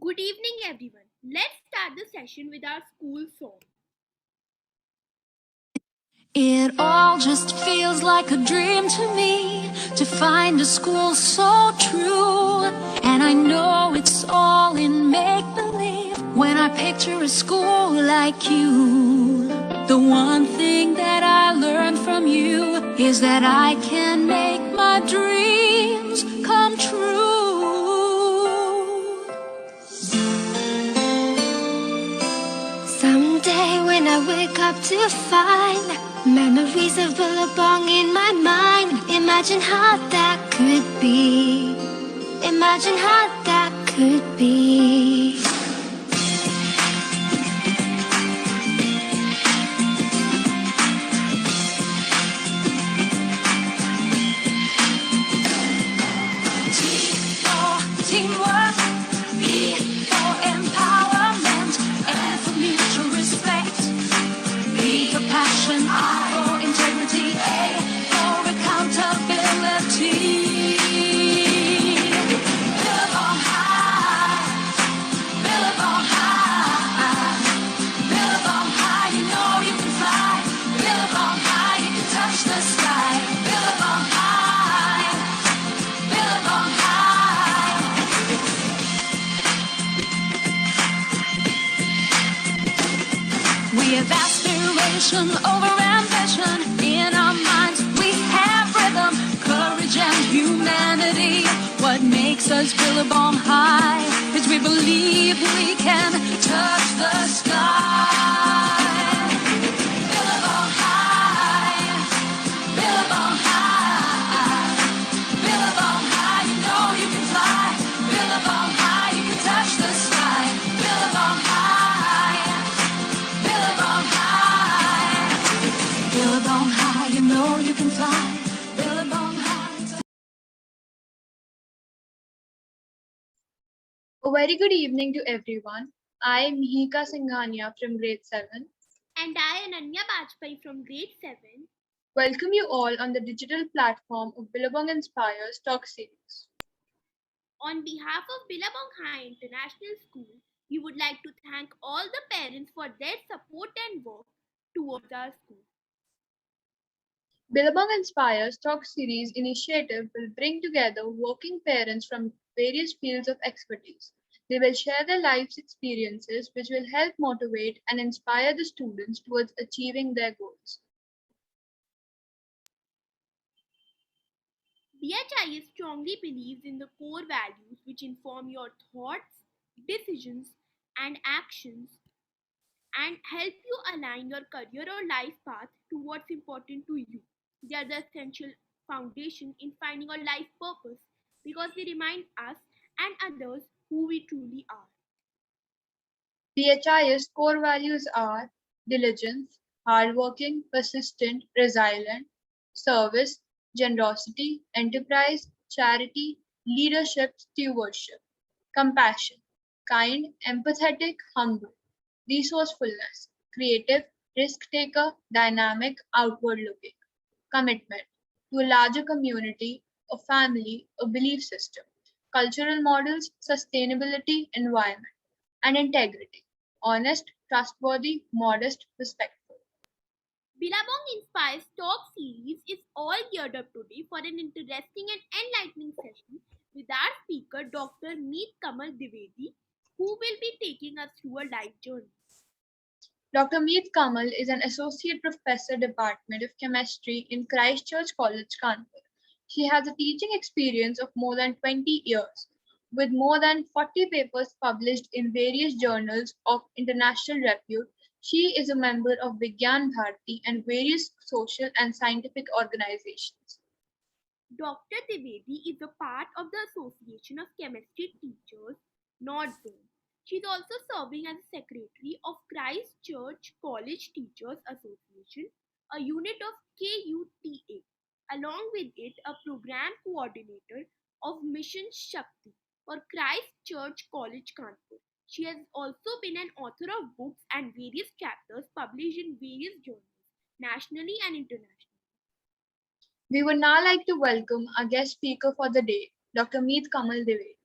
Good evening, everyone. Let's start the session with our school song. It all just feels like a dream to me to find a school so true. And I know it's all in make believe when I picture a school like you. The one thing that I learned from you is that I can make my dreams come true. Someday when I wake up to find memories of Billabong in my mind, imagine how that could be. Imagine how that could be. T for teamwork, E for empowerment, and for mutual respect. B for passion, I for integrity, A for accountability. Billabong High, Billabong High, Billabong High, you know you can fly. Billabong High, you can touch the sky. Billabong High, Billabong High. We have aspiration over ambition. In our minds we have rhythm, courage and humanity. What makes us Billabong High is we believe we can touch the sky. Billabong High, Billabong High, Billabong High, you know you can fly. Billabong High, you can touch the sky. Billabong High, Billabong High, Billabong High, you know you can fly. Billabong High. A very good evening to everyone. I am Mihika Singhania from grade 7. And I, Ananya Bajpai from grade 7. Welcome you all on the digital platform of Billabong Inspires Talk Series. On behalf of Billabong High International School, we would like to thank all the parents for their support and work towards our school. Billabong Inspires Talk Series initiative will bring together working parents from various fields of expertise. They will share their life's experiences, which will help motivate and inspire the students towards achieving their goals. BHIS strongly believes in the core values which inform your thoughts, decisions, and actions and help you align your career or life path to what's important to you. They are the essential foundation in finding our life purpose because they remind us and others who we truly are. BHIS core values are diligence, hardworking, persistent, resilient, service, generosity, enterprise, charity, leadership, stewardship, compassion, kind, empathetic, humble, resourcefulness, creative, risk taker, dynamic, outward looking, commitment to a larger community, a family, a belief system, cultural models, sustainability, environment, and integrity honest, trustworthy, modest, respectful. Billabong Inspires Talk series is all geared up today for an interesting and enlightening session with our speaker Dr. Meet Kamal Divedi, who will be taking us through a life journey. Dr. Meet Kamal is an Associate Professor Department of Chemistry in Christ Church College, Kanpur. She has a teaching experience of more than 20 years, with more than 40 papers published in various journals of international repute. She is a member of Vigyan Bharati and various social and scientific organizations. Dr. Divedi is a part of the Association of Chemistry Teachers, North Zone. She is also serving as Secretary of Christ Church College Teachers Association, a unit of KUTA, along with it a program coordinator of Mission Shakti for Christ Church College Kanpur. She has also been an author of books and various chapters published in various journals, nationally and internationally. We would now like to welcome our guest speaker for the day, Dr. Meet Kamal Divedi.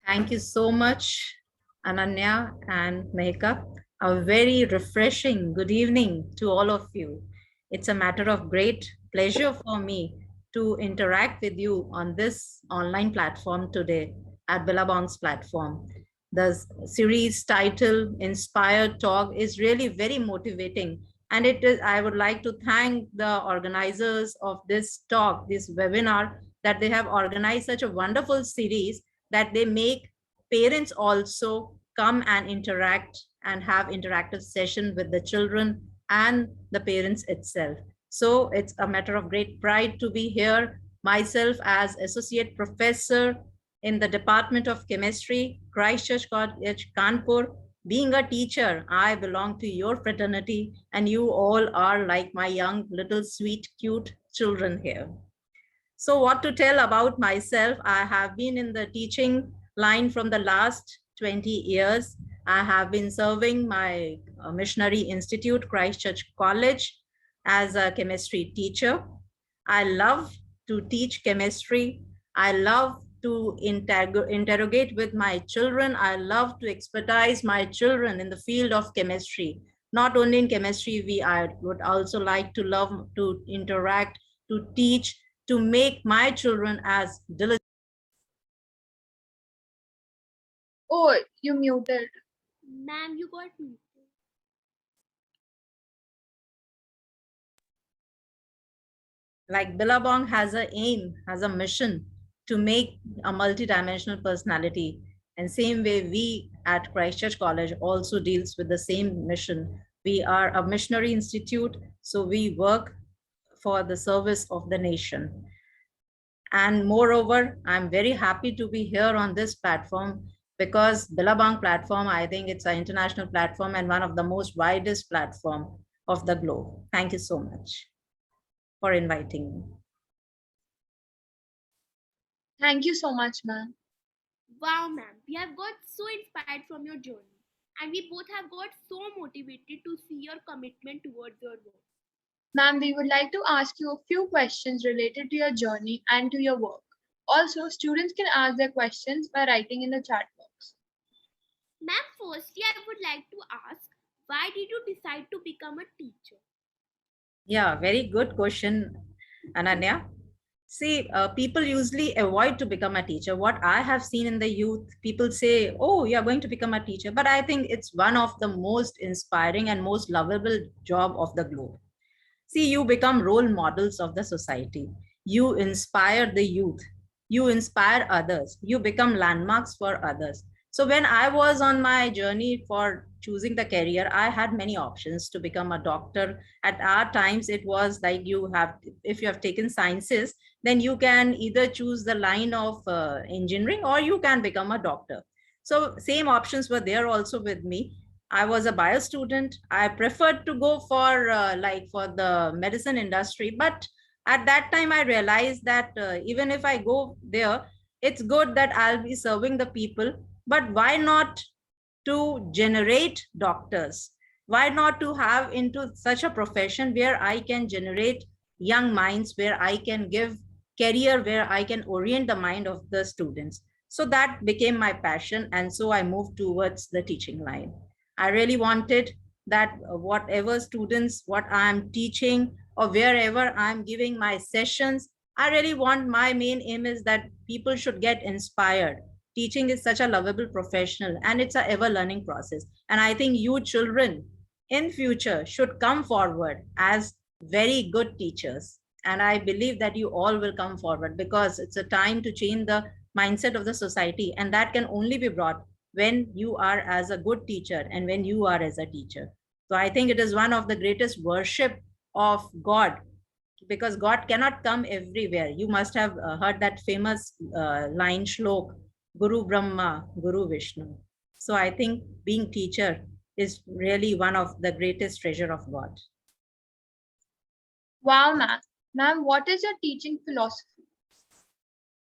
Thank you so much, Ananya and Mehika. A very refreshing good evening to all of you. It's a matter of great pleasure for me to interact with you on this online platform today at Billabong's platform. The series title Inspired Talk is really very motivating. And it is, I would like to thank the organizers of this talk, this webinar, that they have organized such a wonderful series that they make parents also come and interact and have interactive session with the children and the parents itself. So it's a matter of great pride to be here myself as associate professor in the Department of Chemistry, Christ Church College, Kanpur. Being a teacher, I belong to your fraternity and you all are like my young little sweet cute children here. So what to tell about myself? I have been in the teaching line from the last 20 years. I have been serving my missionary institute, Christ Church College, as a chemistry teacher. I love to teach chemistry. I love to interrogate with my children. I love to expertise my children in the field of chemistry. Not only in chemistry, I would also like to love to interact, to teach, to make my children as diligent. Oh, you muted. Ma'am, you got muted. Like Billabong has a aim, has a mission to make a multidimensional personality. And same way we at Christ Church College also deals with the same mission. We are a missionary institute, so we work for the service of the nation. And moreover, I'm very happy to be here on this platform because Billabong platform, I think it's an international platform and one of the most widest platform of the globe. Thank you so much for inviting me. Thank you so much, ma'am. Wow, ma'am, we have got so inspired from your journey, and we both have got so motivated to see your commitment towards your work. Ma'am, we would like to ask you a few questions related to your journey and to your work. Also, students can ask their questions by writing in the chat box. Ma'am, firstly, I would like to ask, why did you decide to become a teacher? Yeah, very good question, Ananya. See, people usually avoid to become a teacher. What I have seen in the youth, people say, oh, you're going to become a teacher. But I think it's one of the most inspiring and most lovable job of the globe. See, you become role models of the society. You inspire the youth. You inspire others. You become landmarks for others. So when I was on my journey for choosing the career, I had many options to become a doctor. At our times, it was like you have, if you have taken sciences, then you can either choose the line of engineering or you can become a doctor. So same options were there also with me. I was a bio student. I preferred to go for like for the medicine industry, but at that time I realized that even if I go there, it's good that I'll be serving the people, but why not to generate doctors? Why not to have into such a profession where I can generate young minds, where I can give career, where I can orient the mind of the students? So that became my passion. And so I moved towards the teaching line. I really wanted that whatever students, what I'm teaching or wherever I'm giving my sessions, I really want my main aim is that people should get inspired. Teaching is such a lovable professional and it's a ever learning process. And I think you children in future should come forward as very good teachers. And I believe that you all will come forward because it's a time to change the mindset of the society. And that can only be brought when you are as a good teacher and when you are as a teacher. So I think it is one of the greatest worship of God because God cannot come everywhere. You must have heard that famous line shlok, Guru Brahma, Guru Vishnu. So I think being teacher is really one of the greatest treasure of God. Wow, ma'am. Ma'am, what is your teaching philosophy?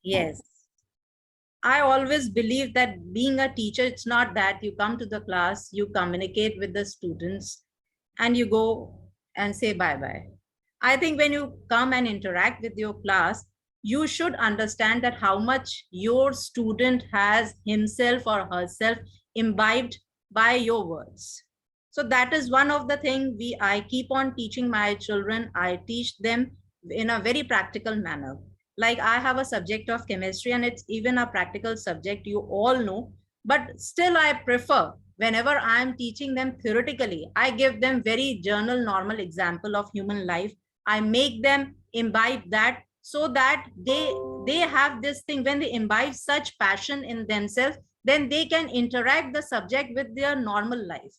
Yes. I always believe that being a teacher, it's not that you come to the class, you communicate with the students and you go and say bye-bye. I think when you come and interact with your class, you should understand that how much your student has himself or herself imbibed by your words. So that is one of the things I keep on teaching my children. I teach them in a very practical manner. Like I have a subject of chemistry and it's even a practical subject, you all know, but still I prefer whenever I'm teaching them theoretically, I give them very journal normal example of human life. I make them imbibe that so that they have this thing. When they imbibe such passion in themselves, then they can interact the subject with their normal life.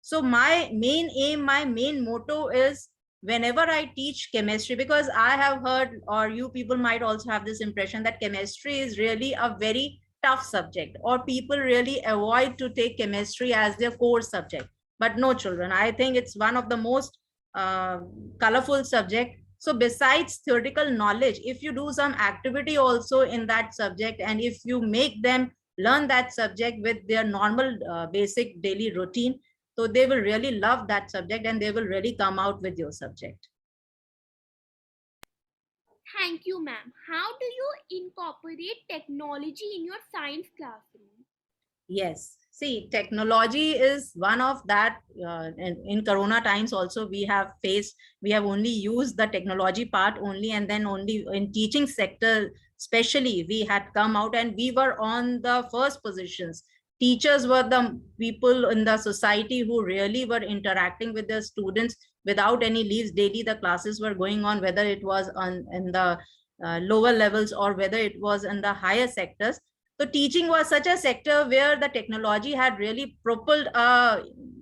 So my main aim, my main motto is whenever I teach chemistry, because I have heard, or you people might also have this impression that chemistry is really a very tough subject, or people really avoid to take chemistry as their core subject. But no, children, I think it's one of the most colorful subject. So besides theoretical knowledge, if you do some activity also in that subject, and if you make them learn that subject with their normal basic daily routine, so they will really love that subject and they will really come out with your subject. Thank you, ma'am. How do you incorporate technology in your science classroom? Yes. See, technology is one of that. In Corona times also, we have only used the technology part only, and then only in teaching sector, especially, we had come out and we were on the first positions. Teachers were the people in the society who really were interacting with their students without any leaves. Daily, the classes were going on, whether it was in the lower levels or whether it was in the higher sectors. So teaching was such a sector where the technology had really propelled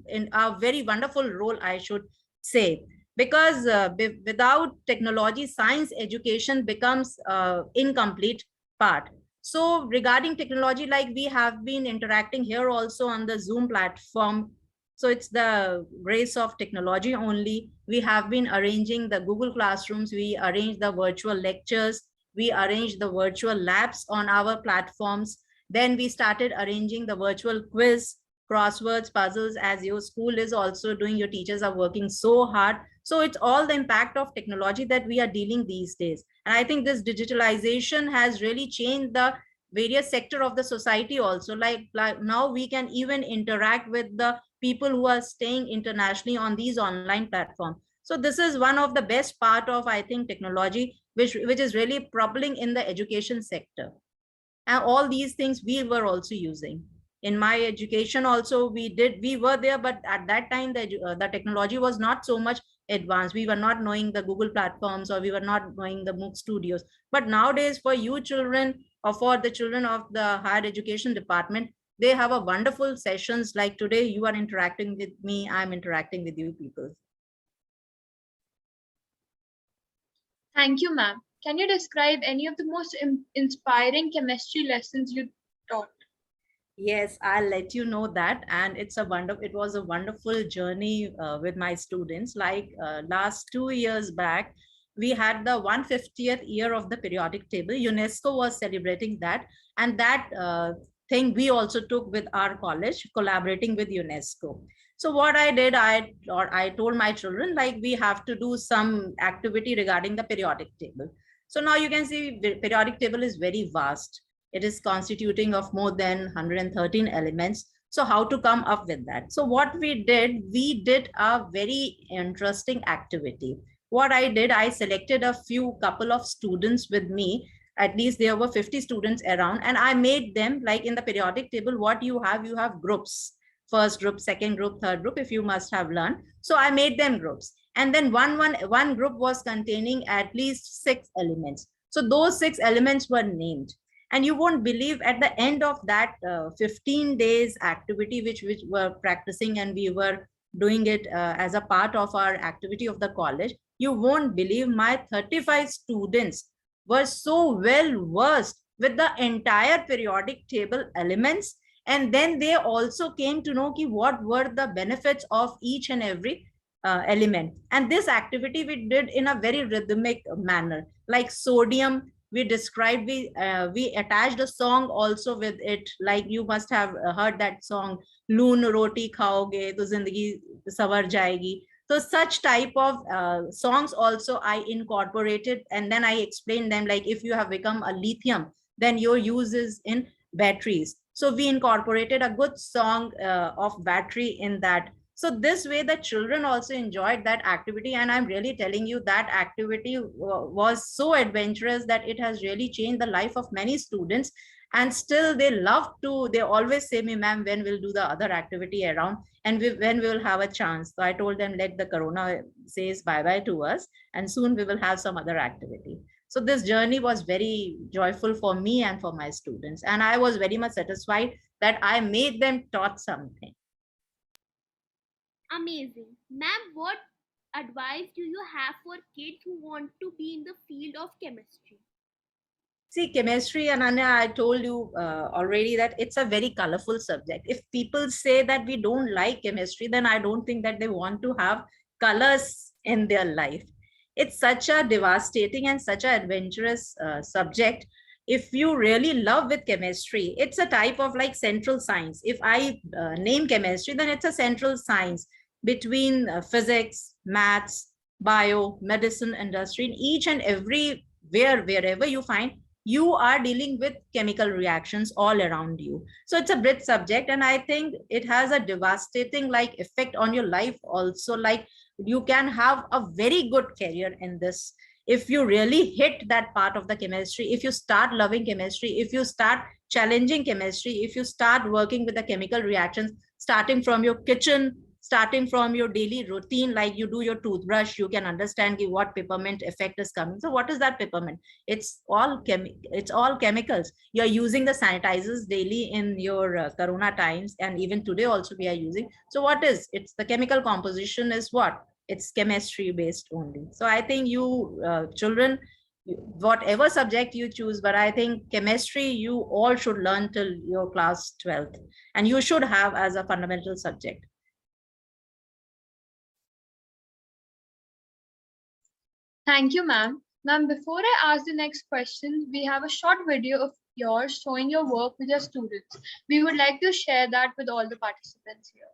in a very wonderful role, I should say, because without technology, science education becomes incomplete part. So regarding technology, like we have been interacting here also on the Zoom platform. So it's the grace of technology only. We have been arranging the Google Classrooms. We arrange the virtual lectures. We arranged the virtual labs on our platforms. Then we started arranging the virtual quiz, crosswords, puzzles, as your school is also doing. Your teachers are working so hard. So it's all the impact of technology that we are dealing these days. And I think this digitalization has really changed the various sector of the society also. Like now we can even interact with the people who are staying internationally on these online platforms. So this is one of the best part of, I think, technology, which is really propelling in the education sector. And all these things we were also using. In my education also, we were there, but at that time, the technology was not so much advanced. We were not knowing the Google platforms, or we were not knowing the MOOC studios. But nowadays, for you children, or for the children of the higher education department, they have a wonderful sessions. Like today, you are interacting with me, I'm interacting with you people. Thank you, ma'am. Can you describe any of the most inspiring chemistry lessons you taught? Yes, I'll let you know that. And it was a wonderful journey with my students. Like last 2 years back, we had the 150th year of the periodic table. UNESCO was celebrating that. And that thing we also took with our college, collaborating with UNESCO. So what I did, I told my children, like, we have to do some activity regarding the periodic table. So now you can see the periodic table is very vast. It is constituting of more than 113 elements. So how to come up with that? So what we did a very interesting activity. What I did, I selected a couple of students with me. At least there were 50 students around, and I made them, like in the periodic table, what you have groups. First group, second group, third group, if you must have learned. So I made them groups. And then one group was containing at least 6 elements. So those 6 elements were named. And you won't believe, at the end of that 15 days activity, which were practicing, and we were doing it as a part of our activity of the college, you won't believe my 35 students were so well versed with the entire periodic table elements. And then they also came to know what were the benefits of each and every element. And this activity we did in a very rhythmic manner. Like sodium, we described, we attached a song also with it. Like you must have heard that song, Loon Roti Khaoge to Zindagi Sawar Jayegi. So such type of songs also I incorporated, and then I explained them, like if you have become a lithium, then your use is in batteries. So we incorporated a good song of battery in that. So this way the children also enjoyed that activity, and I'm really telling you that activity was so adventurous that it has really changed the life of many students. And still they love to, they always say me, ma'am, when we'll do the other activity around, and when we will have a chance. So I told them, let the corona says bye bye to us, and soon we will have some other activity. So this journey was very joyful for me and for my students, and I was very much satisfied that I made them taught something. Amazing. Ma'am, what advice do you have for kids who want to be in the field of chemistry? See, chemistry, Ananya, I told you already that it's a very colorful subject. If people say that we don't like chemistry, then I don't think that they want to have colors in their life. It's such a devastating and such an adventurous subject. If you really love with chemistry, it's a type of like central science. If I name chemistry, then it's a central science between physics, maths, bio, medicine, industry. In each and every wherever you find, you are dealing with chemical reactions all around you. So it's a bridge subject, and I think it has a devastating like effect on your life also. Like you can have a very good career in this if you really hit that part of the chemistry, if you start loving chemistry, if you start challenging chemistry, if you start working with the chemical reactions, starting from your kitchen, starting from your daily routine, like you do your toothbrush, you can understand what peppermint effect is coming. So what is that peppermint? It's all chemicals. You're using the sanitizers daily in your corona times, and even today also we are using. So what is it's the chemical composition is what? It's chemistry based only. So I think you children, whatever subject you choose, but I think chemistry you all should learn till your class 12th, and you should have as a fundamental subject. Thank you, ma'am. Ma'am, before I ask the next question, we have a short video of yours showing your work with your students. We would like to share that with all the participants here.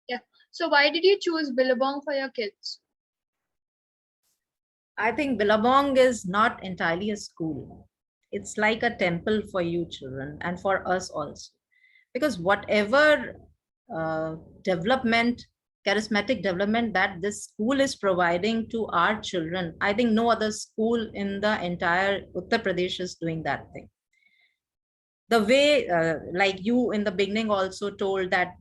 Yeah. So why did you choose Billabong for your kids? I think Billabong is not entirely a school. It's like a temple for you children and for us also. Because whatever development, charismatic development that this school is providing to our children, I think no other school in the entire Uttar Pradesh is doing that thing. The way, like you in the beginning also told that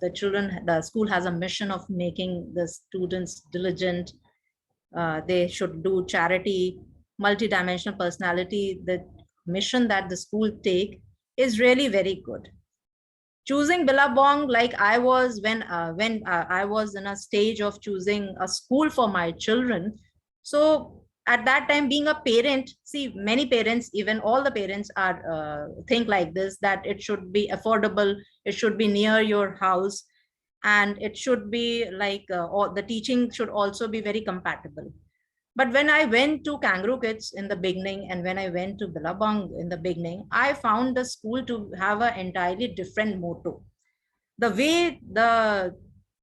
the school has a mission of making the students diligent. They should do charity, multidimensional personality. The mission that the school take is really very good. Choosing Billabong, like I was when I was in a stage of choosing a school for my children. So at that time, being a parent, see, many parents, even all the parents are think like this, that it should be affordable, it should be near your house, and it should be like or the teaching should also be very compatible. But when I went to Kangaroo Kids in the beginning, and when I went to Billabong in the beginning, I found the school to have an entirely different motto. The way the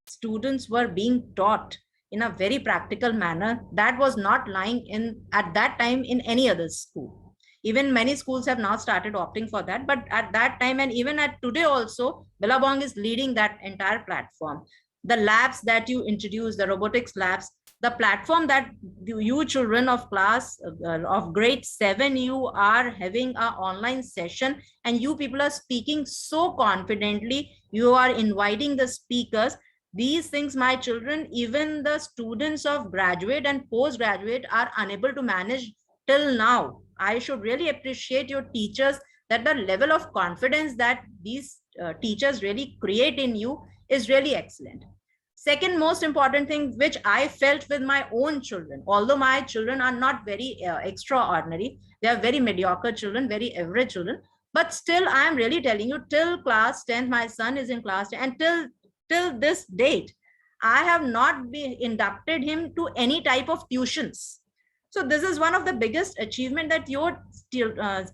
students were being taught in a very practical manner, that was not lying in at that time in any other school. Even many schools have now started opting for that, but at that time and even at today also, Billabong is leading that entire platform. The labs that you introduce, the robotics labs, the platform that you children of class of grade 7, you are having an online session, and you people are speaking so confidently, you are inviting the speakers. These things, my children, even the students of graduate and postgraduate are unable to manage till now. I should really appreciate your teachers, that the level of confidence that these teachers really create in you is really excellent. Second most important thing which I felt with my own children, although my children are not very extraordinary, they are very mediocre children, very average children, but still I am really telling you, till class 10th, my son is in class 10, and till this date, I have not been inducted him to any type of tuitions. So this is one of the biggest achievement, that your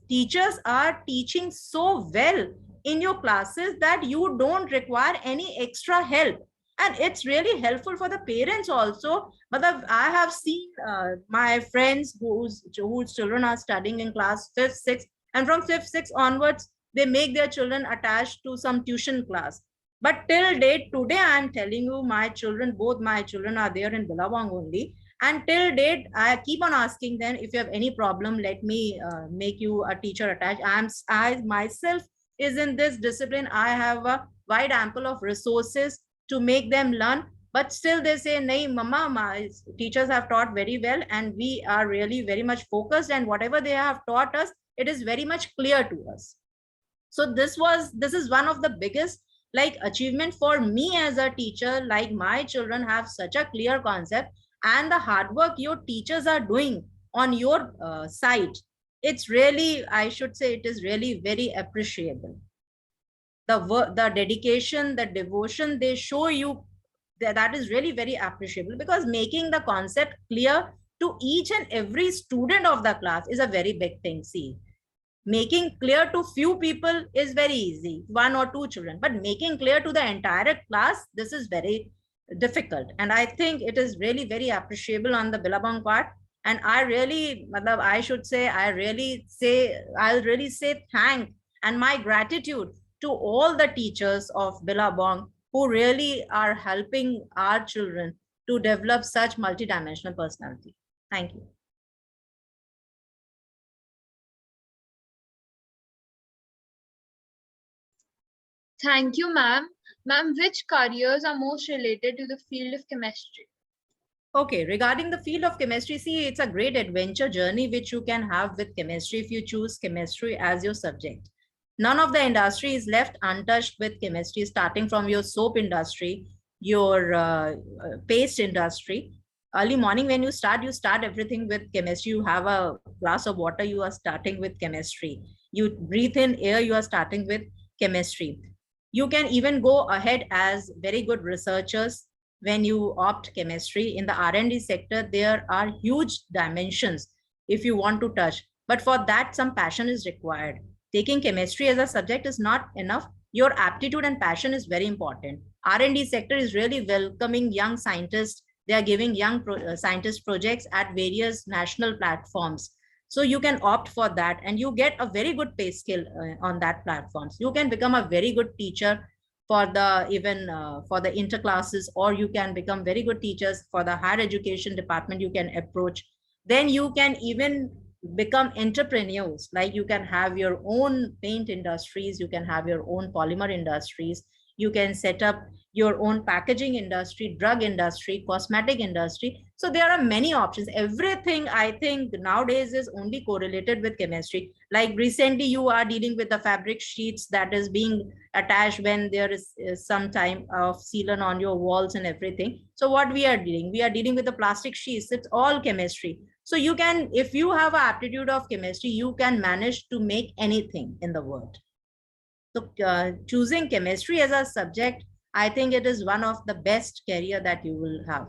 teachers are teaching so well in your classes that you don't require any extra help. And it's really helpful for the parents also. But I have seen my friends whose children are studying in class 5th, 6th, and from 5th, 6th onwards, they make their children attached to some tuition class. But till date, today I am telling you, my children, both my children are there in Billabong only. And till date, I keep on asking them, if you have any problem, let me make you a teacher attached. I myself is in this discipline. I have a wide ample of resources to make them learn. But still they say, "Nahi, mama, my teachers have taught very well, and we are really very much focused. And whatever they have taught us, it is very much clear to us." So this is one of the biggest like achievement for me as a teacher. Like, my children have such a clear concept, and the hard work your teachers are doing on your side, it's really, I should say, it is really very appreciable. The work, the dedication, the devotion they show you, that is really very appreciable, because making the concept clear to each and every student of the class is a very big thing. See, making clear to few people is very easy, 1 or 2 children, but making clear to the entire class, this is very difficult. And I think it is really very appreciable on the Billabong part. And I really, I should say, I'll really say thank and my gratitude to all the teachers of Billabong who really are helping our children to develop such multidimensional personality. Thank you. Thank you, ma'am. Ma'am, which careers are most related to the field of chemistry? Okay, regarding the field of chemistry, see, it's a great adventure journey which you can have with chemistry if you choose chemistry as your subject. None of the industry is left untouched with chemistry, starting from your soap industry, your paste industry. Early morning when you start everything with chemistry. You have a glass of water, you are starting with chemistry. You breathe in air, you are starting with chemistry. You can even go ahead as very good researchers when you opt chemistry. In the R&D sector, there are huge dimensions if you want to touch. But for that, some passion is required. Taking chemistry as a subject is not enough. Your aptitude and passion is very important. R&D sector is really welcoming young scientists. They are giving young scientist projects at various national platforms. So you can opt for that, and you get a very good pay scale on that platforms. You can become a very good teacher for the even for the interclasses, or you can become very good teachers for the higher education department. You can approach. Then you can even become entrepreneurs, like you can have your own paint industries, you can have your own polymer industries, you can set up your own packaging industry, drug industry, cosmetic industry. So there are many options. Everything, I think, nowadays is only correlated with chemistry. Like recently you are dealing with the fabric sheets that is being attached when there is some time of sealant on your walls and everything. So what we are dealing with the plastic sheets. It's all chemistry. So you can, if you have an aptitude of chemistry, you can manage to make anything in the world. So choosing chemistry as a subject, I think it is one of the best career that you will have.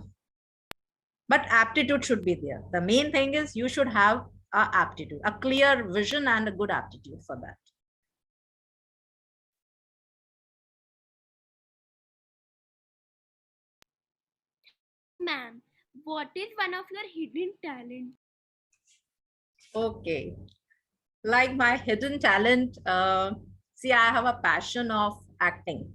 But aptitude should be there. The main thing is you should have a aptitude, a clear vision and a good aptitude for that. Ma'am, what is one of your hidden talents? Okay. Like my hidden talent, see, I have a passion of acting.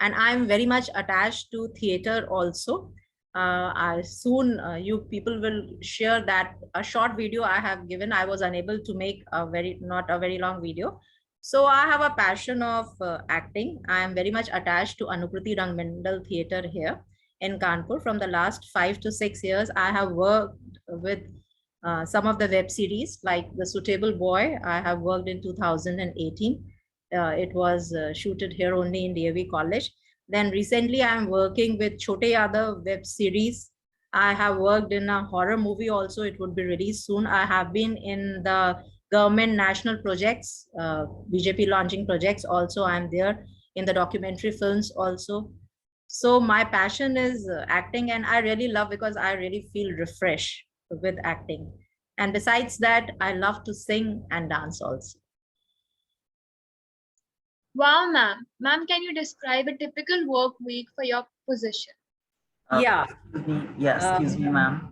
And I'm very much attached to theater also. I soon you people will share that a short video I have given. I was unable to make a not a very long video. So I have a passion of acting. I am very much attached to Anukriti Rangmandal Theatre here in Kanpur. From the last 5 to 6 years, I have worked with some of the web series like The Suitable Boy. I have worked in 2018. It was shooted here only in DAV College. Then recently I am working with Chote Yadav web series. I have worked in a horror movie also. It would be released soon. I have been in the government national projects, BJP launching projects also. I'm there in the documentary films also. So my passion is acting, and I really love because I really feel refreshed with acting. And besides that, I love to sing and dance also. Wow, ma'am. Ma'am, can you describe a typical work week for your position? Yeah. Excuse me, ma'am.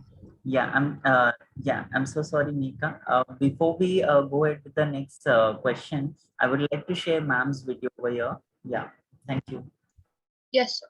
I'm so sorry, Mika. Before we go ahead with the next question, I would like to share ma'am's video over here. Yeah, thank you. Yes, sir.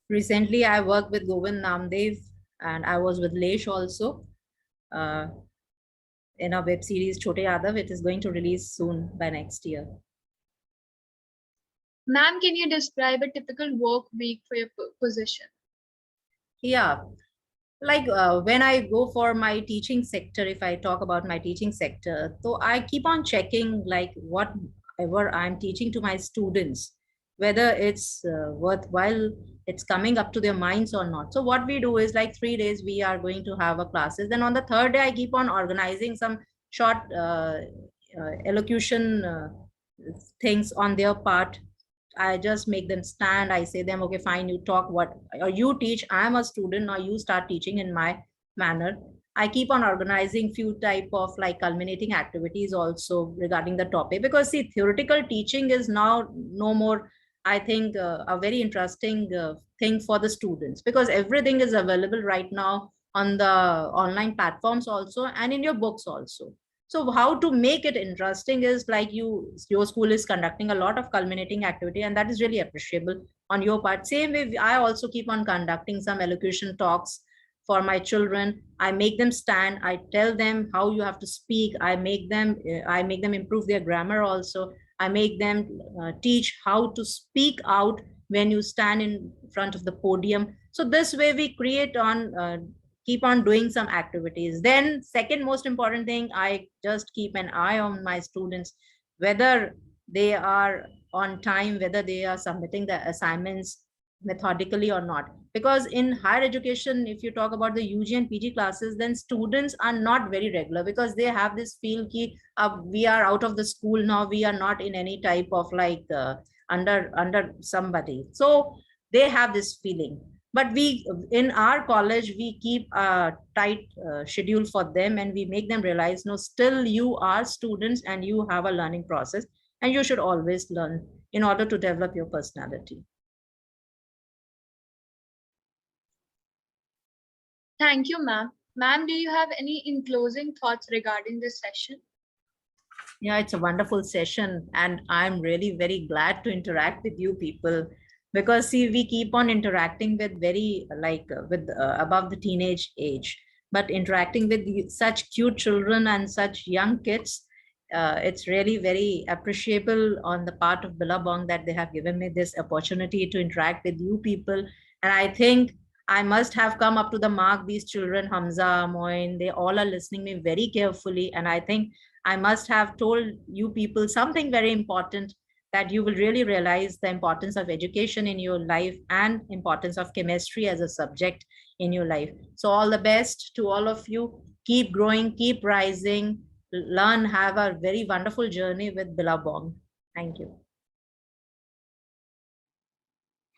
Recently, I worked with Govind Namdev, and I was with Lesh also uh, in a web series Chote Yadav. It is going to release soon by next year. Ma'am, can you describe a typical work week for your position? Yeah, like when I go for my teaching sector, if I talk about my teaching sector, so I keep on checking like whatever I'm teaching to my students, whether it's worthwhile, it's coming up to their minds or not. So what we do is like 3 days we are going to have a classes. Then on the third day, I keep on organizing some short elocution things on their part. I just make them stand. I say them, okay, fine, you talk what, or you teach. I'm a student, now you start teaching in my manner. I keep on organizing few type of like culminating activities also regarding the topic, because see, theoretical teaching is now no more, I think, a very interesting thing for the students, because everything is available right now on the online platforms also and in your books also. So how to make it interesting is like your school is conducting a lot of culminating activity, and that is really appreciable on your part. Same way, I also keep on conducting some elocution talks for my children. I make them stand. I tell them how you have to speak. I make them improve their grammar also. I make them teach how to speak out when you stand in front of the podium. So this way we create on keep on doing some activities. Then second most important thing, I just keep an eye on my students, whether they are on time, whether they are submitting the assignments methodically or not. Because in higher education, if you talk about the UG and PG classes, then students are not very regular, because they have this feel ki we are out of the school now, we are not in any type of like under somebody, so they have this feeling. But we in our college, we keep a tight schedule for them, and we make them realize, no, still you are students and you have a learning process, and you should always learn in order to develop your personality. Thank you, ma'am. Ma'am, do you have any in closing thoughts regarding this session? Yeah, it's a wonderful session, and I'm really very glad to interact with you people, because see, we keep on interacting with very like with above the teenage age, but interacting with such cute children and such young kids, it's really very appreciable on the part of Billabong that they have given me this opportunity to interact with you people. And I think I must have come up to the mark. These children, Hamza, Moin, they all are listening me very carefully, and I think I must have told you people something very important, that you will really realize the importance of education in your life and importance of chemistry as a subject in your life. So all the best to all of you. Keep growing, keep rising, learn, have a very wonderful journey with Billabong. Thank you.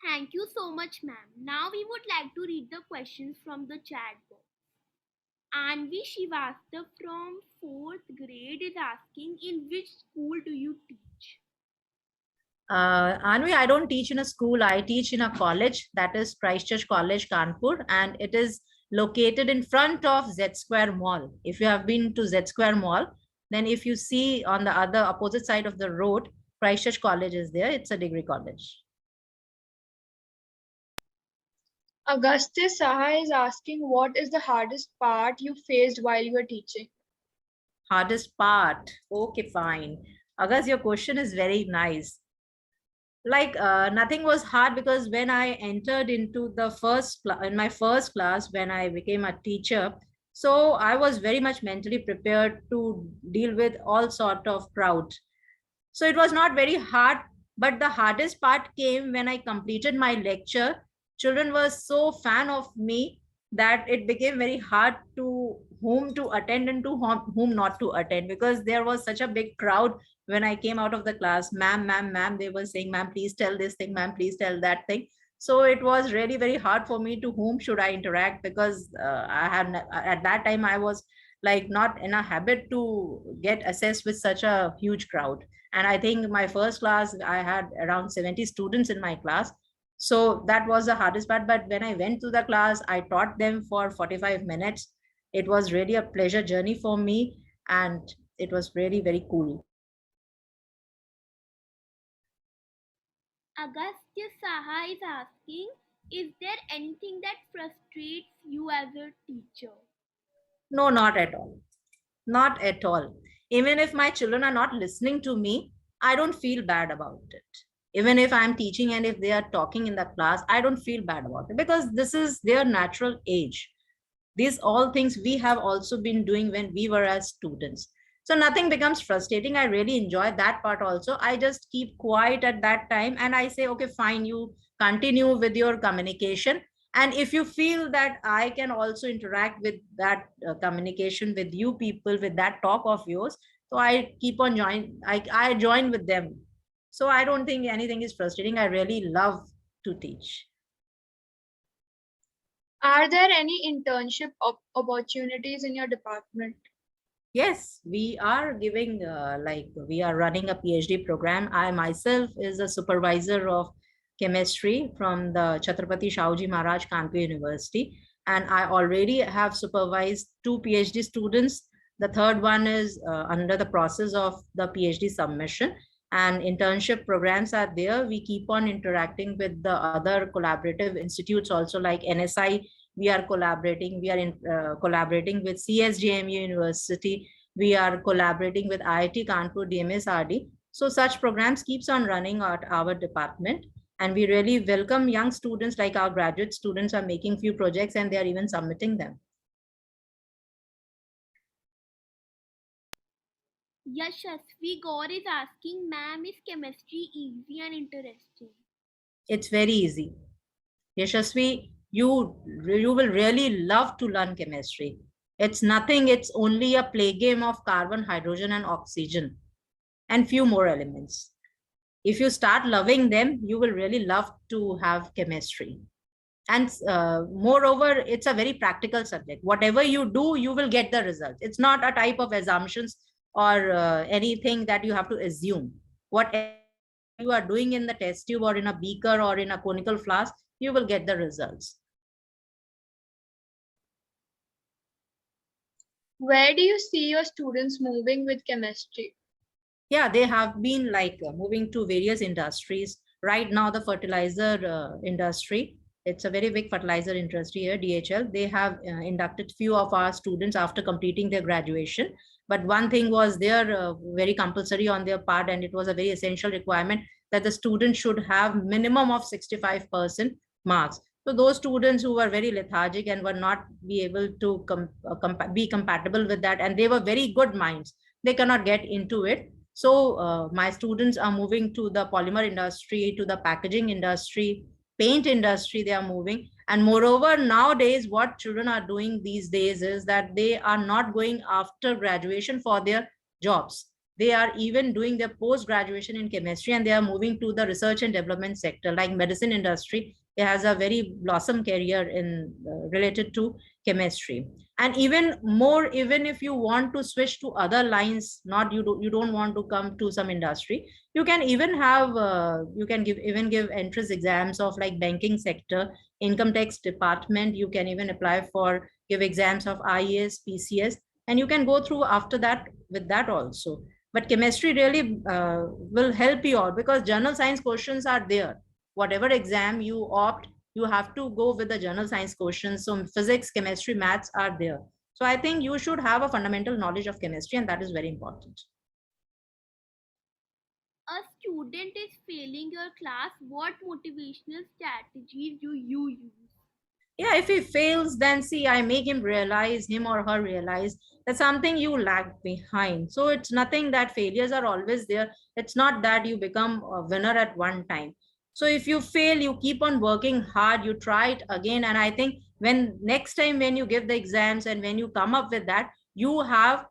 Thank you so much, ma'am. Now we would like to read the questions from the chat box. Anvi Shivastava from 4th grade is asking, in which school do you teach? Anvi, I don't teach in a school. I teach in a college, that is Christchurch College, Kanpur, and it is located in front of Z Square Mall. If you have been to Z Square Mall, then if you see on the other opposite side of the road, Christchurch College is there. It's a degree college. Augustus Saha is asking, what is the hardest part you faced while you were teaching? Hardest part. Okay, fine. August, your question is very nice. Like nothing was hard, because when I entered into the in my first class, when I became a teacher, so I was very much mentally prepared to deal with all sort of crowd. So it was not very hard, but the hardest part came when I completed my lecture. Children were so fan of me that it became very hard to whom to attend and to whom not to attend, because there was such a big crowd. When I came out of the class, ma'am, they were saying, ma'am, please tell this thing, ma'am, please tell that thing. So it was really very hard for me to whom should I interact, because I had at that time I was like not in a habit to get assessed with such a huge crowd. And I think my first class, I had around 70 students in my class. So that was the hardest part. But when I went to the class, I taught them for 45 minutes. It was really a pleasure journey for me, and it was really very cool. Agastya Saha is asking, is there anything that frustrates you as a teacher? No, not at all. Not at all. Even if my children are not listening to me, I don't feel bad about it. Even if I'm teaching and if they are talking in the class, I don't feel bad about it, because this is their natural age. These all things we have also been doing when we were as students. So nothing becomes frustrating. I really enjoy that part also. I just keep quiet at that time and I say, okay, fine, you continue with your communication. And if you feel that I can also interact with that communication with you people, with that talk of yours, so I keep on I join with them. So I don't think anything is frustrating. I really love to teach. Are there any internship opportunities in your department? Yes, we are giving we are running a PhD program. I myself is a supervisor of chemistry from the Chhatrapati Shahuji Maharaj Kanpur University, and I already have supervised 2 PhD students. The third one is under the process of the PhD submission, and internship programs are there. We keep on interacting with the other collaborative institutes also, like NSI. We are collaborating. We are collaborating with CSJMU University. We are collaborating with IIT Kanpur, DMSRD. So such programs keeps on running at our department. And we really welcome young students, like our graduate students are making few projects and they are even submitting them. Yashasvi Gaur is asking, ma'am, is chemistry easy and interesting? It's very easy. Yashasvi, you will really love to learn chemistry. It's nothing, it's only a play game of carbon, hydrogen, and oxygen, and few more elements. If you start loving them, you will really love to have chemistry. And moreover, it's a very practical subject. Whatever you do, you will get the results. It's not a type of assumptions or anything that you have to assume. Whatever you are doing in the test tube or in a beaker or in a conical flask, you will get the results. Where do you see your students moving with chemistry? Yeah, they have been moving to various industries. Right now, the fertilizer industry, it's a very big fertilizer industry here, DHL. They have inducted few of our students after completing their graduation. But one thing was there very compulsory on their part, and it was a very essential requirement that the student should have minimum of 65% marks. So those students who were very lethargic and were not be able to be compatible with that, and they were very good minds, they cannot get into it. So my students are moving to the polymer industry, to the packaging industry, paint industry, they are moving. And moreover, nowadays, what children are doing these days is that they are not going after graduation for their jobs. they are even doing their post graduation in chemistry, and they are moving to the research and development sector, like medicine industry. It has a very blossom career in related to chemistry. And even more, even if you want to switch to other lines, not you don't want to come to some industry, you can even have you can give entrance exams of like banking sector, income tax department. You can even apply for give exams of IAS, PCS, and you can go through after that with that also. But chemistry really will help you out, because general science questions are there. Whatever exam you opt, you have to go with the general science questions. So physics, chemistry, maths are there. So I think you should have a fundamental knowledge of chemistry, and that is very important. A student is failing your class, what motivational strategies do you use? Yeah, if he fails, then see, I make him or her realize that something you lag behind. So it's nothing that failures are always there. It's not that you become a winner at one time. So if you fail, you keep on working hard, you try it again. And I think when next time when you give the exams and when you come up with that, you have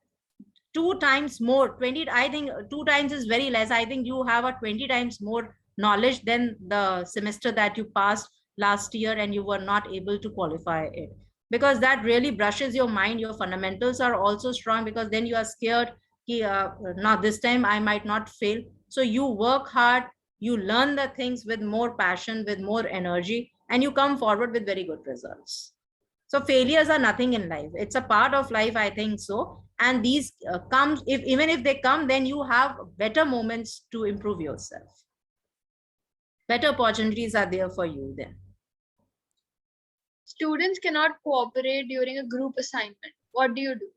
2 times more 20. I think 2 times is very less. I think you have a 20 times more knowledge than the semester that you passed last year and you were not able to qualify it, because that really brushes your mind. Your fundamentals are also strong, because then you are scared ki, now this time I might not fail. So you work hard, you learn the things with more passion, with more energy, and you come forward with very good results. So failures are nothing in life. It's a part of life, I think so. And these comes, if even if they come, then you have better moments to improve yourself. Better opportunities are there for you then. Students cannot cooperate during a group assignment. What do you do?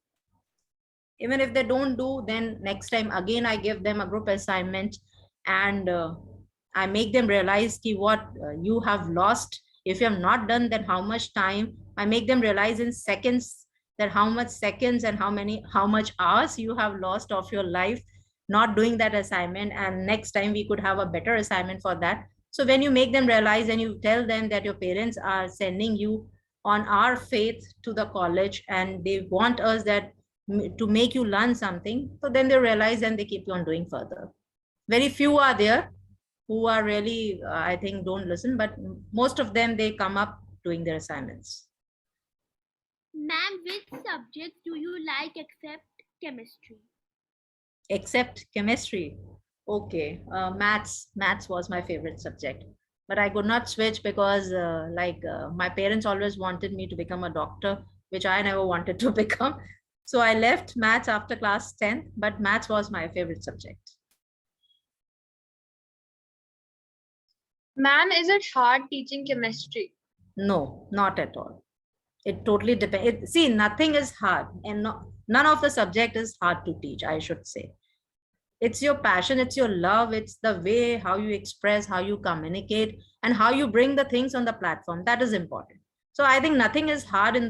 Even if they don't do, then next time again I give them a group assignment, and I make them realize ki what you have lost. If you have not done, then how much time. I make them realize in seconds that how much seconds and how much hours you have lost of your life not doing that assignment, and next time we could have a better assignment for that. So when you make them realize and you tell them that your parents are sending you on our faith to the college, and they want us that to make you learn something, so then they realize and they keep on doing further. Very few are there who are really I think don't listen, but most of them, they come up doing their assignments. Ma'am, which subjects do you like except chemistry? Except chemistry, okay, maths was my favorite subject, but I could not switch because my parents always wanted me to become a doctor, which I never wanted to become. So I left maths after class 10th, but maths was my favorite subject. Ma'am, is it hard teaching chemistry? No, not at all. It totally depends. See, nothing is hard, and none of the subject is hard to teach, I should say. It's your passion, it's your love, it's the way how you express, how you communicate, and how you bring the things on the platform. That is important. So I think nothing is hard in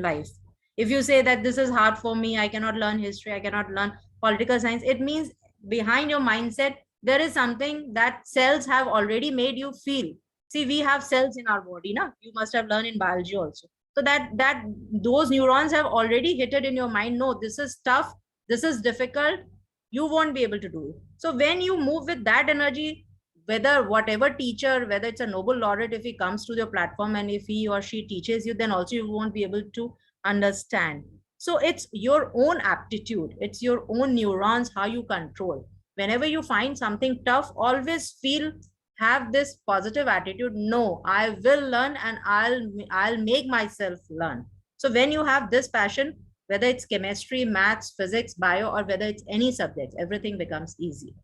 life. If you say that this is hard for me, I cannot learn history, I cannot learn political science, it means behind your mindset there is something that cells have already made you feel. See, we have cells in our body, na? You must have learned in biology also. So that those neurons have already hit it in your mind. No, this is tough, this is difficult, you won't be able to do it. So when you move with that energy, whether whatever teacher, whether it's a Nobel laureate, if he comes to your platform and if he or she teaches you, then also you won't be able to understand. So it's your own aptitude, it's your own neurons, how you control. Whenever you find something tough, always have this positive attitude. No, I will learn, and I'll make myself learn. So when you have this passion, whether it's chemistry, maths, physics, bio, or whether it's any subject, everything becomes easy.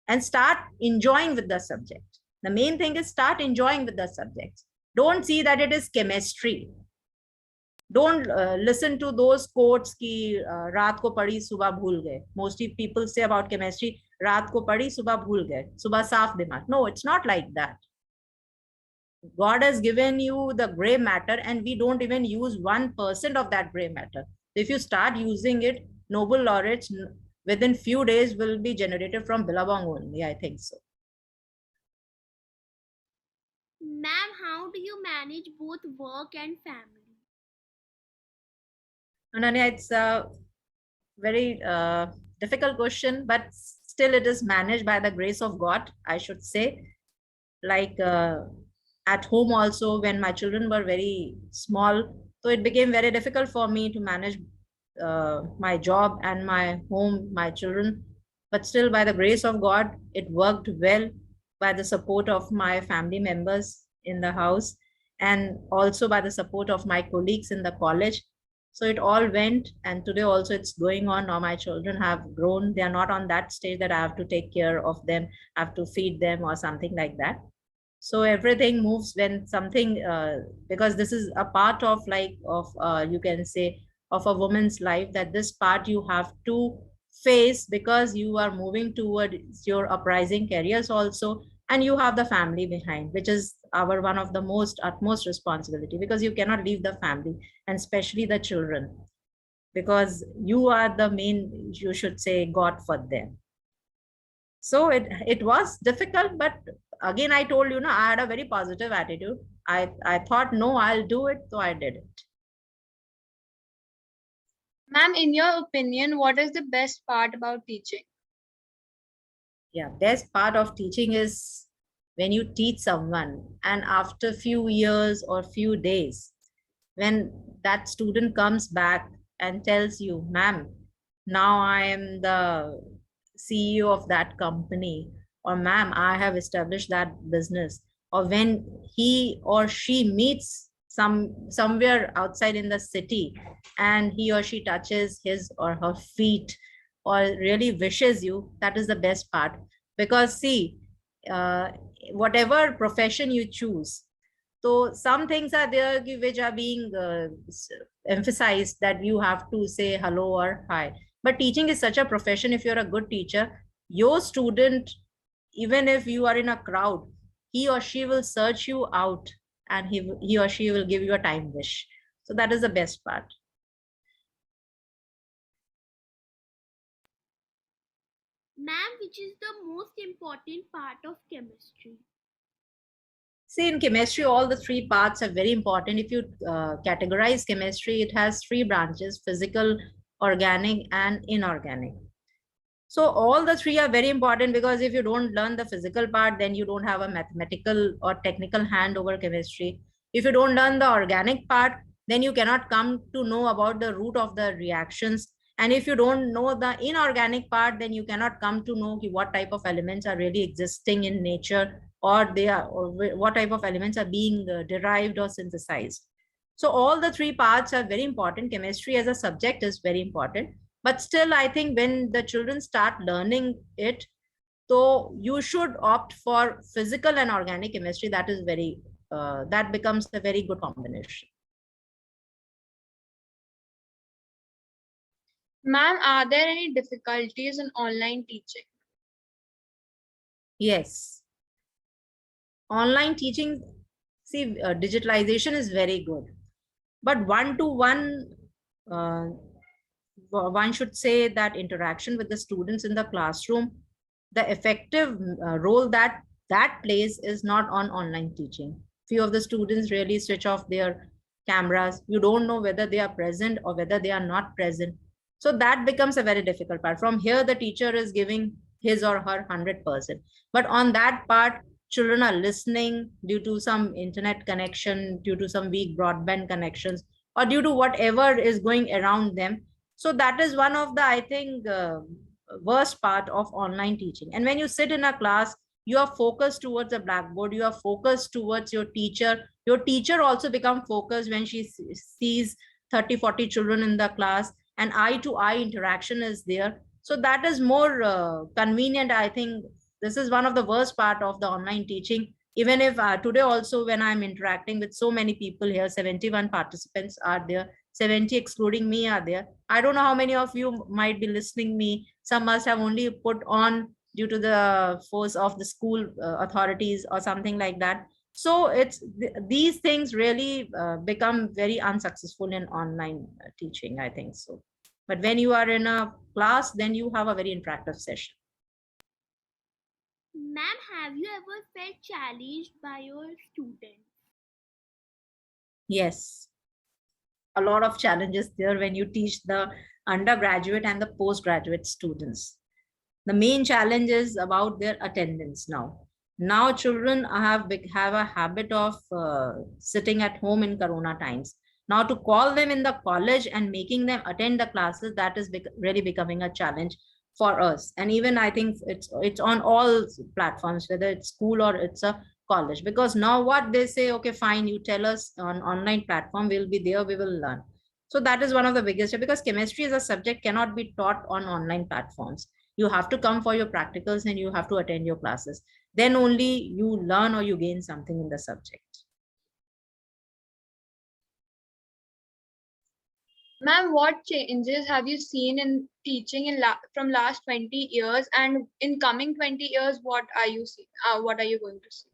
And start enjoying with the subject. The main thing is start enjoying with the subject. Don't see that it is chemistry. Don't listen to those quotes ki raat ko padi subah bhul gaye. Mostly people say about chemistry, raat ko padi subah bhul gaye, subah saaf dimag. No, it's not like that. God has given you the gray matter, and we don't even use 1% of that gray matter. If you start using it, Nobel laureates within few days will be generated from Billabong only, I think so. Ma'am, how do you manage both work and family? Ananya, it's very difficult question, but still it is managed by the grace of God, I should say. Like at home also, when my children were very small, so it became very difficult for me to manage my job and my home, my children. But still, by the grace of God, it worked well by the support of my family members in the house and also by the support of my colleagues in the college. So it all went, and today also it's going on. Now my children have grown. They are not on that stage that I have to take care of them, I have to feed them or something like that. So everything moves when something because this is a part of like of you can say of a woman's life, that this part you have to face because you are moving towards your uprising careers also, and you have the family behind, which is our one of the most utmost responsibility, because you cannot leave the family and especially the children, because you are the main, you should say, god for them. So it was difficult, but again I told you, I had a very positive attitude. I thought, no, I'll do it, so I did it. Ma'am, in your opinion, what is the best part about teaching? Yeah, best part of teaching is when you teach someone and after few years or few days, when that student comes back and tells you, ma'am, now I am the CEO of that company, or ma'am, I have established that business, or when he or she meets somewhere outside in the city and he or she touches his or her feet or really wishes you, that is the best part. Because see, uh, whatever profession you choose, so some things are there which are being emphasized, that you have to say hello or hi. But teaching is such a profession. If you're a good teacher, your student, even if you are in a crowd, he or she will search you out, and he or she will give you a time wish. So that is the best part. Ma'am, which is the most important part of chemistry? See, in chemistry, all the three parts are very important. If you categorize chemistry, it has three branches: physical, organic, and inorganic. So all the three are very important, because if you don't learn the physical part, then you don't have a mathematical or technical hand over chemistry. If you don't learn the organic part, then you cannot come to know about the root of the reactions. And if you don't know the inorganic part, then you cannot come to know what type of elements are really existing in nature, or they are, or what type of elements are being derived or synthesized. So all the three parts are very important. Chemistry as a subject is very important, but still I think when the children start learning it, so you should opt for physical and organic chemistry. That is very that becomes a very good combination. Ma'am, are there any difficulties in online teaching? Yes, online teaching, see, digitalization is very good, but one to one, one should say that interaction with the students in the classroom, the effective role that that plays is not on online teaching. Few of the students really switch off their cameras. You don't know whether they are present or whether they are not present. So that becomes a very difficult part. From here, the teacher is giving his or her 100%. But on that part, children are listening due to some internet connection, due to some weak broadband connections, or due to whatever is going around them. So that is one of the, I think, worst part of online teaching. And when you sit in a class, you are focused towards a blackboard, you are focused towards your teacher also become focused when she sees 30-40 children in the class, and eye to eye interaction is there. So that is more convenient, I think. This is one of the worst part of the online teaching. Even if today also, when I'm interacting with so many people here, 71 participants are there, 70 excluding me are there. I don't know how many of you might be listening me. Some must have only put on due to the force of the school authorities or something like that. So it's these things really become very unsuccessful in online teaching, I think so. But when you are in a class, then you have a very interactive session. Ma'am, have you ever felt challenged by your students? Yes, a lot of challenges there when you teach the undergraduate and the postgraduate students. The main challenge is about their attendance now. Now children have a habit of sitting at home in Corona times. Now to call them in the college and making them attend the classes, that is really becoming a challenge for us. And even I think it's on all platforms, whether it's school or it's a college, because now what they say, okay, fine, you tell us on online platform, we'll be there, we will learn. So that is one of the biggest, because chemistry as a subject cannot be taught on online platforms. You have to come for your practicals and you have to attend your classes. Then only you learn or you gain something in the subject. Ma'am, what changes have you seen in teaching from last 20 years, and in coming 20 years, what are you going to see?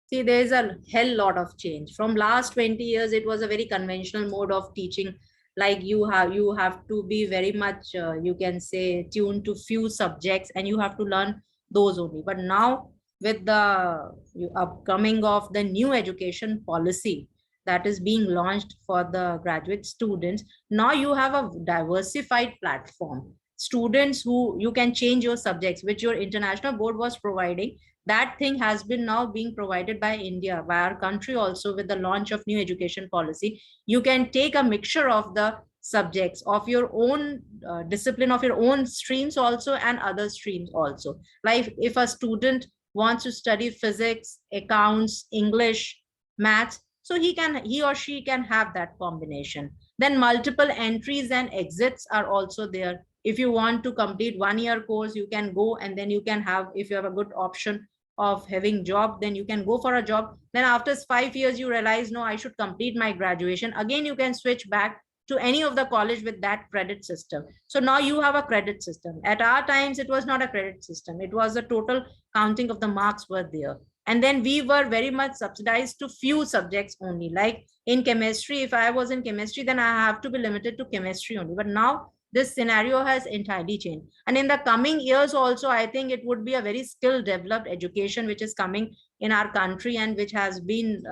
See, there is a hell lot of change. From last 20 years, it was a very conventional mode of teaching. Like you have to be very much, you can say, tuned to few subjects, and you have to learn those only. But now with the upcoming of the new education policy that is being launched for the graduate students, now you have a diversified platform. Students who you can change your subjects, which your international board was providing, that thing has been now being provided by India, by our country also, with the launch of new education policy. You can take a mixture of the subjects of your own discipline, of your own streams also, and other streams also. Like if a student wants to study physics, accounts, English, maths, so he or she can have that combination. Then multiple entries and exits are also there. If you want to complete 1 year course, you can go, and then you can have, if you have a good option of having job, then you can go for a job. Then after 5 years, you realize, no, I should complete my graduation. Again, you can switch back to any of the college with that credit system. So now you have a credit system. At our times, it was not a credit system. It was a total counting of the marks were there. And then we were very much subsidized to few subjects only. Like in chemistry, if I was in chemistry, then I have to be limited to chemistry only. But now this scenario has entirely changed. And in the coming years also, I think it would be a very skill developed education which is coming in our country, and which has been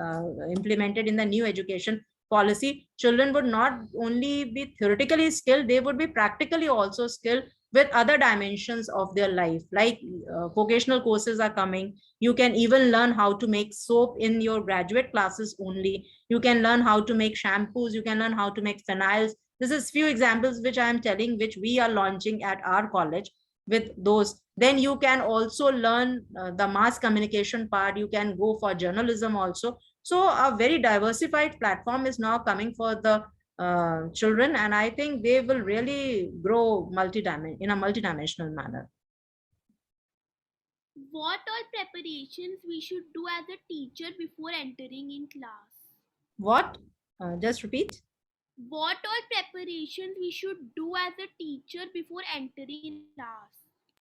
implemented in the new education policy. Children would not only be theoretically skilled, they would be practically also skilled with other dimensions of their life. Like vocational courses are coming. You can even learn how to make soap in your graduate classes only. You can learn how to make shampoos. You can learn how to make phenyls. This is few examples which I am telling, which we are launching at our college with those. Then you can also learn the mass communication part. You can go for journalism also. So a very diversified platform is now coming for the children, and I think they will really grow in a multidimensional manner. What all preparations we should do as a teacher before entering in class? What? Just repeat. What all preparations we should do as a teacher before entering in class?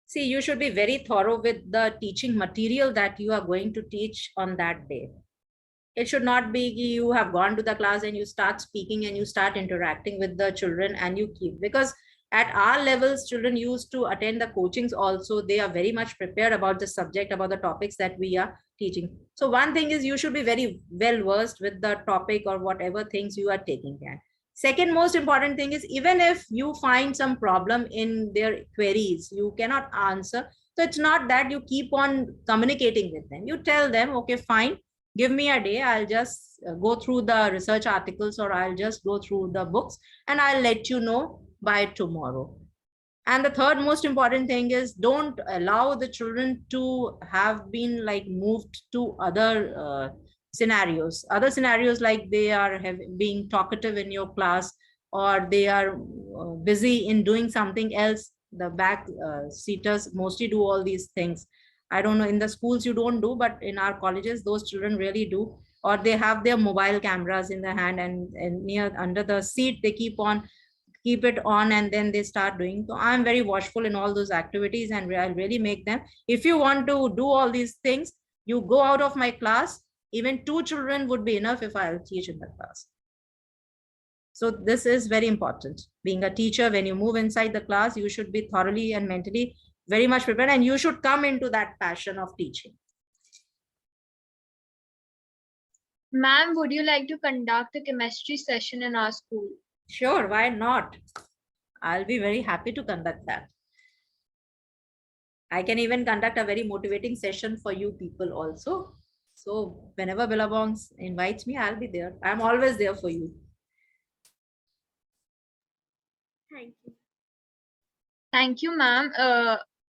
See, you should be very thorough with the teaching material that you are going to teach on that day. It should not be you have gone to the class and you start speaking and you start interacting with the children and you keep, because at our levels, children used to attend the coachings also. They are very much prepared about the subject, about the topics that we are teaching. So one thing is you should be very well versed with the topic or whatever things you are taking care. Second most important thing is, even if you find some problem in their queries, you cannot answer. So it's not that you keep on communicating with them. You tell them, okay, fine, give me a day. I'll just go through the research articles, or I'll just go through the books, and I'll let you know by tomorrow. And the third most important thing is, don't allow the children to have been like moved to other scenarios like they are being talkative in your class, or they are busy in doing something else. The back seaters mostly do all these things. I don't know, in the schools you don't do, but in our colleges those children really do. Or they have their mobile cameras in their hand, and near under the seat they keep it on, and then they start doing. So I'm very watchful in all those activities, and I'll really make them. If you want to do all these things, you go out of my class. Even 2 children would be enough if I'll teach in the class. So this is very important. Being a teacher, when you move inside the class, you should be thoroughly and mentally very much prepared, and you should come into that passion of teaching. Ma'am, would you like to conduct a chemistry session in our school? Sure, why not? I'll be very happy to conduct that. I can even conduct a very motivating session for you people also. So whenever Billabong invites me, I'll be there. I'm always there for you. Thank you. Thank you, ma'am.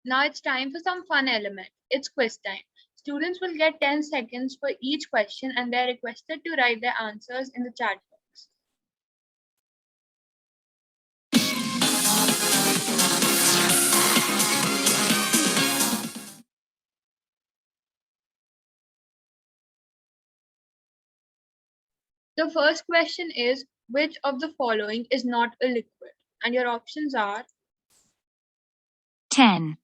Now it's time for some fun element. It's quiz time. Students will get 10 seconds for each question and they're requested to write their answers in the chat box. The first question is, which of the following is not a liquid? And your options are 10,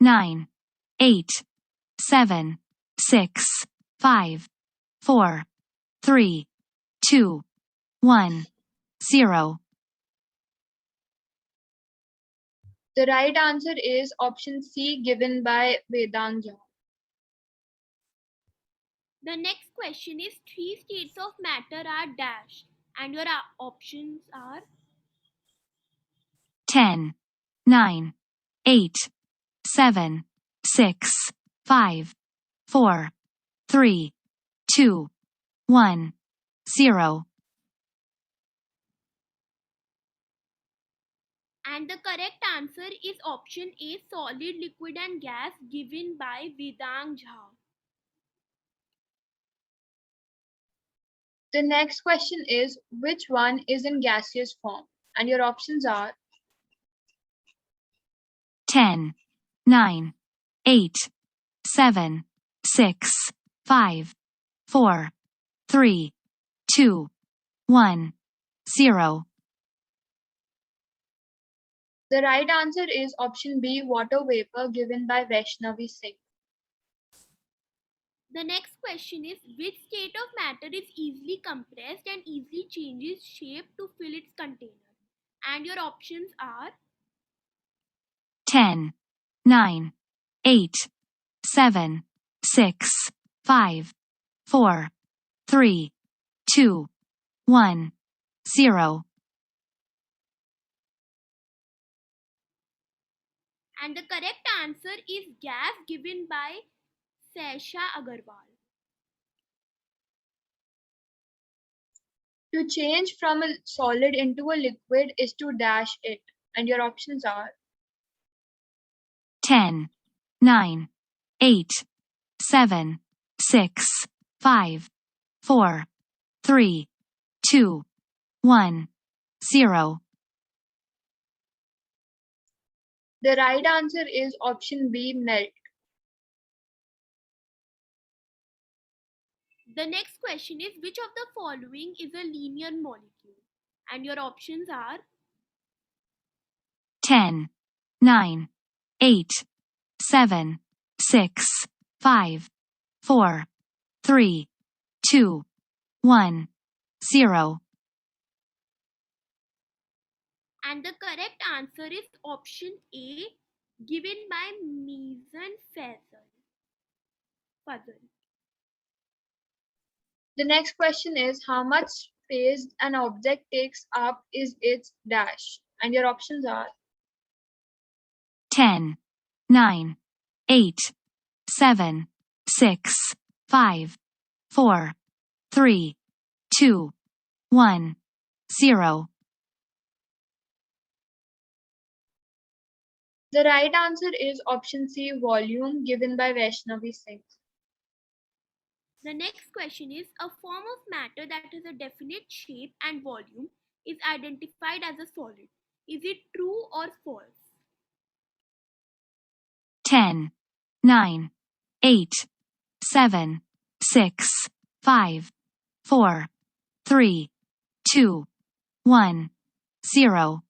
9, 8, 7, 6, 5, 4, 3, 2, 1, 0. the right answer is option C, given by Vedang Jha. The next question is three states of matter are dash, and your options are 10, 9, 8, 7, 6, 5, 4, 3, 2, 1, 0. and the correct answer is option A, solid, liquid and gas, given by Vedang Jha. The next question is, which one is in gaseous form? And your options are 10, 9, 8, 7, 6, 5, 4, 3, 2, 1, 0. the right answer is option B, water vapor, given by Vaishnavi Singh. The next question is, which state of matter is easily compressed and easily changes shape to fill its container? And your options are 10, 9, 8, 7, 6, 5, 4, 3, 2, 1, 0. and the correct answer is gas, given by Sesha Agarwal. To change from a solid into a liquid is to dash it. And your options are 10, 9, 8, 7, 6, 5, 4, 3, 2, 1, 0. the right answer is option B, melt. The next question is, which of the following is a linear molecule? And your options are 10, 9, 8, 7, 6, 5, 4, 3, 2, 1, 0. and the correct answer is option A, given by Meeson Fazal. The next question is, how much space an object takes up is its dash. And your options are 10, 9, 8, 7, 6, 5, 4, 3, 2, 1, 0. the right answer is option C, volume, given by Vaishnavi Singh. The next question is, a form of matter that has a definite shape and volume is identified as a solid. Is it true or false? 10, 9, 8, 7, 6, 5, 4, 3, 2, 1, 0.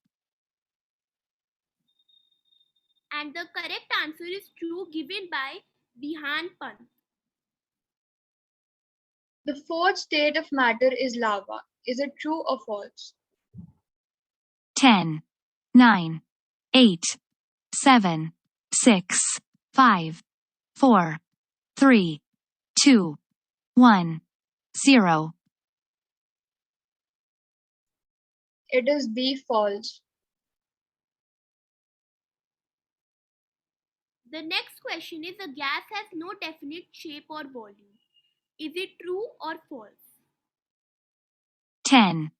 And the correct answer is true, given by Bihan Pant. The fourth state of matter is lava. Is it true or false? 10, 9, 8, 7, 6, 5, 4, 3, 2, 1, 0. It is B, false. The next question is: a gas has no definite shape or volume. Is it true or false? 10,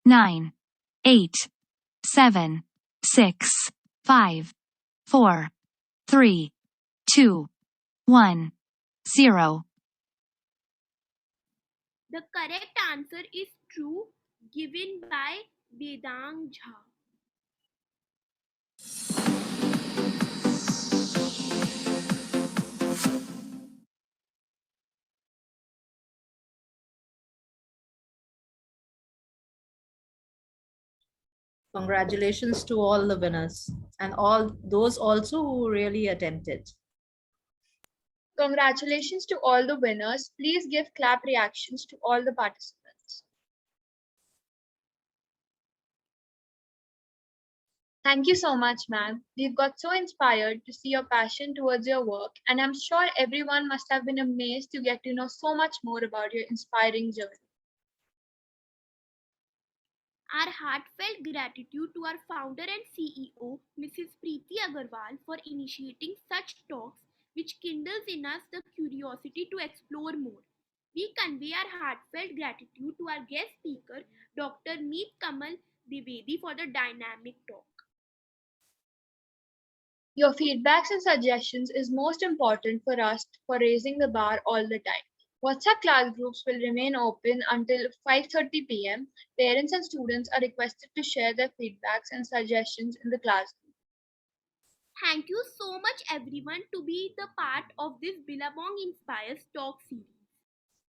9, 8, 7, 6, 5, 4, 3, 2, 1, 0. The correct answer is true, given by Vedang Jha. Congratulations to all the winners and all those also who really attempted. Congratulations to all the winners. Please give clap reactions to all the participants. Thank you so much, ma'am. We've got so inspired to see your passion towards your work, and I'm sure everyone must have been amazed to get to know so much more about your inspiring journey. Our heartfelt gratitude to our founder and CEO, Mrs. Preeti Agarwal, for initiating such talks which kindles in us the curiosity to explore more. We convey our heartfelt gratitude to our guest speaker, Dr. Meet Kamal Dwivedi, for the dynamic talk. Your feedbacks and suggestions is most important for us for raising the bar all the time. WhatsApp class groups will remain open until 5:30 p.m. Parents and students are requested to share their feedbacks and suggestions in the class group. Thank you so much, everyone, to be the part of this Billabong Inspires talk series.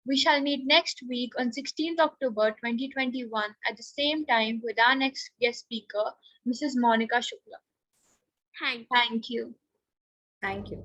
We shall meet next week on 16th October 2021 at the same time with our next guest speaker, Mrs. Monica Shukla. Thank you. Thank you. Thank you.